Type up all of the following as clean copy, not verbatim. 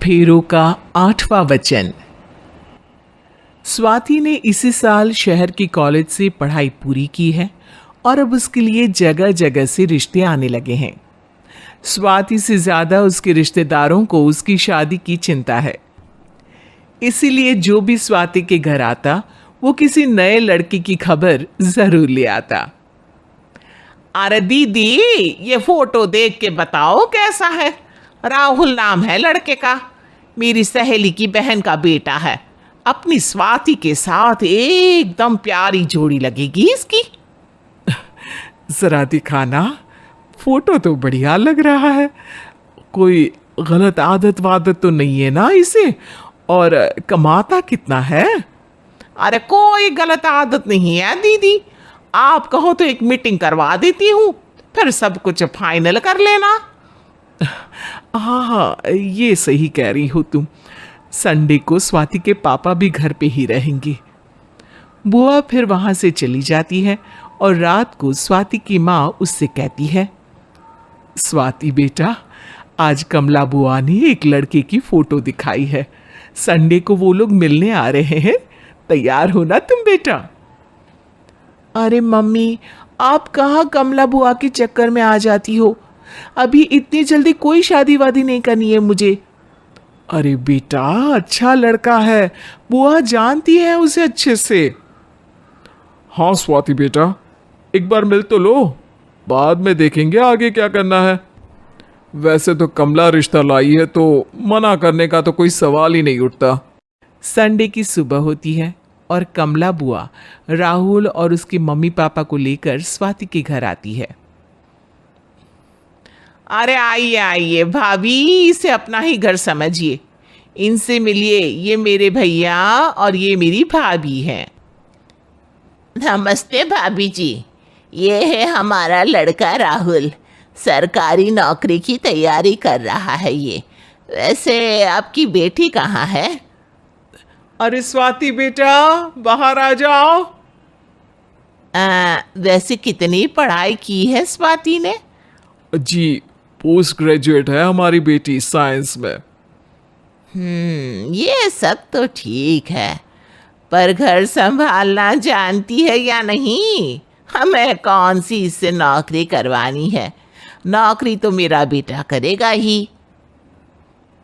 फेरों का 8वां वचन। स्वाति ने इसी साल शहर के कॉलेज से पढ़ाई पूरी की है और अब उसके लिए जगह जगह से रिश्ते आने लगे हैं। स्वाति से ज्यादा उसके रिश्तेदारों को उसकी शादी की चिंता है, इसीलिए जो भी स्वाति के घर आता वो किसी नए लड़के की खबर जरूर ले आता। अरे दीदी, ये फोटो देख के बताओ कैसा है। राहुल नाम है लड़के का, मेरी सहेली की बहन का बेटा है। अपनी स्वाति के साथ एकदम प्यारी जोड़ी लगेगी इसकी। जरा दिखाना, फोटो तो बढ़िया लग रहा है। कोई गलत आदत वादत तो नहीं है ना इसे? और कमाता कितना है? अरे कोई गलत आदत नहीं है दीदी, आप कहो तो एक मीटिंग करवा देती हूँ, फिर सब कुछ फाइनल कर लेना। हाँ हाँ, ये सही कह रही हो तुम। संडे को स्वाति के पापा भी घर पे ही रहेंगे। बुआ फिर वहां से चली जाती है और रात को स्वाति की माँ उससे कहती है, स्वाति बेटा, आज कमला बुआ ने एक लड़के की फोटो दिखाई है। संडे को वो लोग मिलने आ रहे हैं, तैयार हो ना तुम बेटा? अरे मम्मी, आप कहाँ कमला बुआ के चक्कर में आ जाती हो? अभी इतनी जल्दी कोई शादी वादी नहीं करनी है मुझे। अरे बेटा, अच्छा लड़का है, बुआ जानती है उसे अच्छे से। हाँ स्वाति बेटा, एक बार मिल तो लो, बाद में देखेंगे आगे क्या करना है। वैसे तो कमला रिश्ता लाई है तो मना करने का तो कोई सवाल ही नहीं उठता। संडे की सुबह होती है और कमला बुआ राहुल और उसके मम्मी पापा को लेकर स्वाति के घर आती है। अरे आइए आइए भाभी, इसे अपना ही घर समझिए। इनसे मिलिए, ये मेरे भैया और ये मेरी भाभी हैं। नमस्ते भाभी जी, ये है हमारा लड़का राहुल, सरकारी नौकरी की तैयारी कर रहा है ये। वैसे आपकी बेटी कहाँ है? अरे स्वाति बेटा, बाहर आ जाओ। वैसे कितनी पढ़ाई की है स्वाति ने? जी, पोस्ट ग्रेजुएट है हमारी बेटी साइंस में। ये सब तो ठीक है, पर घर संभालना जानती है या नहीं? हमें कौन सी इससे नौकरी करवानी है, नौकरी तो मेरा बेटा करेगा ही।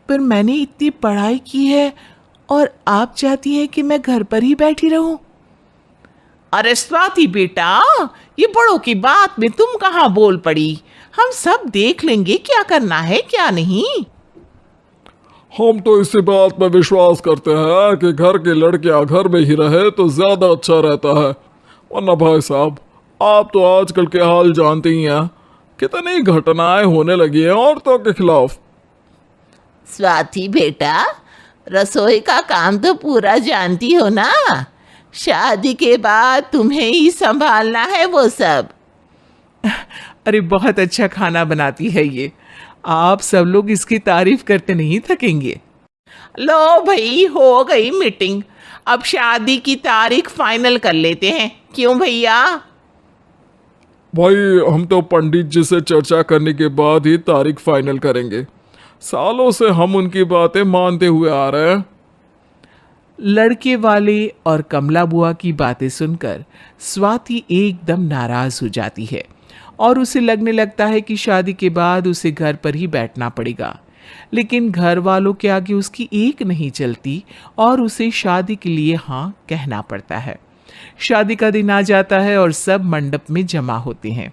पर मैंने इतनी पढ़ाई की है और आप चाहती हैं कि मैं घर पर ही बैठी रहूं? अरे स्वाति बेटा, ये बड़ों की बात में तुम कहाँ बोल पड़ी? हम सब देख लेंगे क्या करना है क्या नहीं। हम तो इसी बात पर विश्वास करते हैं कि घर के लड़कियां घर में ही रहे तो ज्यादा अच्छा रहता है। वरना भाई साहब, आप तो आजकल के हाल जानते ही हैं, कितनी घटनाएं होने लगी हैं औरतों के खिलाफ। स्वाति बेटा, रसोई का काम तो पूरा जानती हो ना? शादी के बाद तुम्हें ही संभालना है वो सब। अरे बहुत अच्छा खाना बनाती है ये, आप सब लोग इसकी तारीफ करते नहीं थकेंगे। लो भाई, हो गई मीटिंग, अब शादी की तारीख फाइनल कर लेते हैं, क्यों भैया? भाई, हम तो पंडित जी से चर्चा करने के बाद ही तारीख फाइनल करेंगे। सालों से हम उनकी बातें मानते हुए आ रहे हैं। लड़के वाले और कमला बुआ की बातें सुनकर स्वाति एकदम नाराज हो जाती है और उसे लगने लगता है कि शादी के बाद उसे घर पर ही बैठना पड़ेगा। लेकिन घर वालों के आगे उसकी एक नहीं चलती और उसे शादी के लिए हाँ कहना पड़ता है। शादी का दिन आ जाता है और सब मंडप में जमा होते हैं।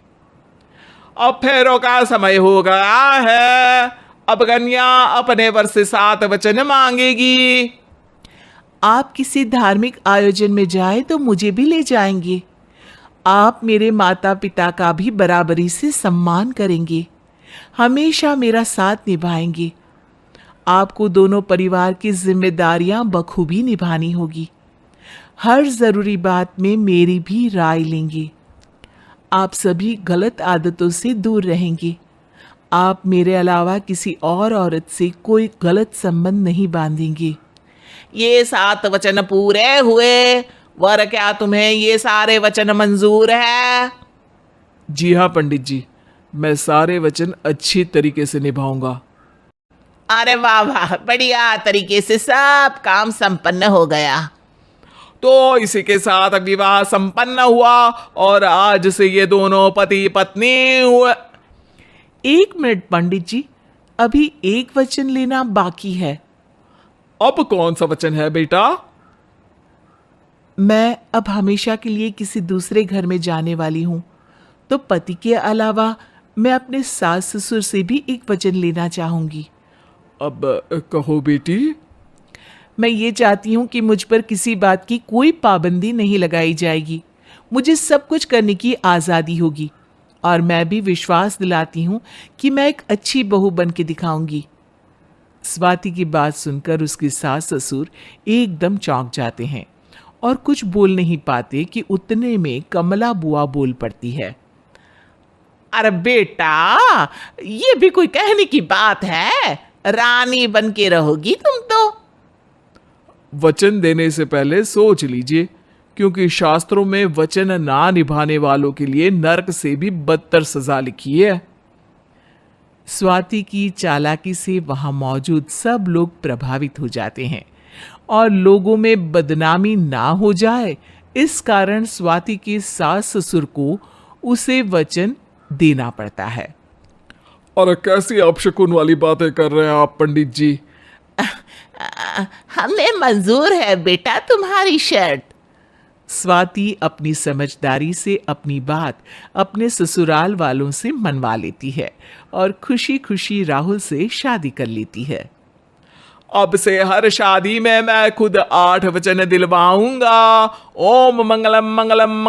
अब फेरों का समय हो गया है, अब कन्या अपने वर से 7 वचन मांगेगी। आप किसी धार्मिक आयोजन में जाए तो मुझे भी ले जाएंगे। आप मेरे माता पिता का भी बराबरी से सम्मान करेंगे, हमेशा मेरा साथ निभाएंगे। आपको दोनों परिवार की जिम्मेदारियां बखूबी निभानी होगी। हर ज़रूरी बात में मेरी भी राय लेंगे। आप सभी गलत आदतों से दूर रहेंगे। आप मेरे अलावा किसी और औरत से कोई गलत संबंध नहीं बांधेंगे। ये 7 वचन पूरे हुए, वर क्या तुम्हें ये सारे वचन मंजूर है? जी हाँ पंडित जी, मैं सारे वचन अच्छी तरीके से निभाऊंगा। अरे वाह वाह, बढ़िया तरीके से सब काम संपन्न हो गया। तो इसी के साथ विवाह संपन्न हुआ और आज से ये दोनों पति पत्नी हुए। 1 मिनट पंडित जी, अभी एक वचन लेना बाकी है। अब कौन सा वचन है बेटा? मैं अब हमेशा के लिए किसी दूसरे घर में जाने वाली हूं, तो पति के अलावा मैं अपने सास ससुर से भी एक वचन लेना चाहूंगी। अब कहो बेटी। मैं ये चाहती हूँ कि मुझ पर किसी बात की कोई पाबंदी नहीं लगाई जाएगी। मुझे सब कुछ करने की आज़ादी होगी और मैं भी विश्वास दिलाती हूँ कि मैं एक अच्छी बहू बन के दिखाऊंगी। स्वाति की बात सुनकर उसके सास ससुर एकदम चौंक जाते हैं और कुछ बोल नहीं पाते कि उतने में कमला बुआ बोल पड़ती है। अरे बेटा, ये भी कोई कहने की बात है? रानी बन के रहोगी तुम तो। वचन देने से पहले सोच लीजिए, क्योंकि शास्त्रों में वचन ना निभाने वालों के लिए नरक से भी बदतर सजा लिखी है। स्वाति की चालाकी से वहां मौजूद सब लोग प्रभावित हो जाते हैं और लोगों में बदनामी ना हो जाए, इस कारण स्वाति के सास ससुर को उसे वचन देना पड़ता है। और कैसी अपशकुन वाली बातें कर रहे हैं आप पंडित जी? हमें मंजूर है बेटा तुम्हारी शर्त। स्वाति अपनी समझदारी से अपनी बात अपने ससुराल वालों से मनवा लेती है और खुशी खुशी राहुल से शादी कर लेती है। अब से हर शादी में मैं खुद 8 वचन दिलवाऊंगा। ओम मंगलम मंगलम मंगलम।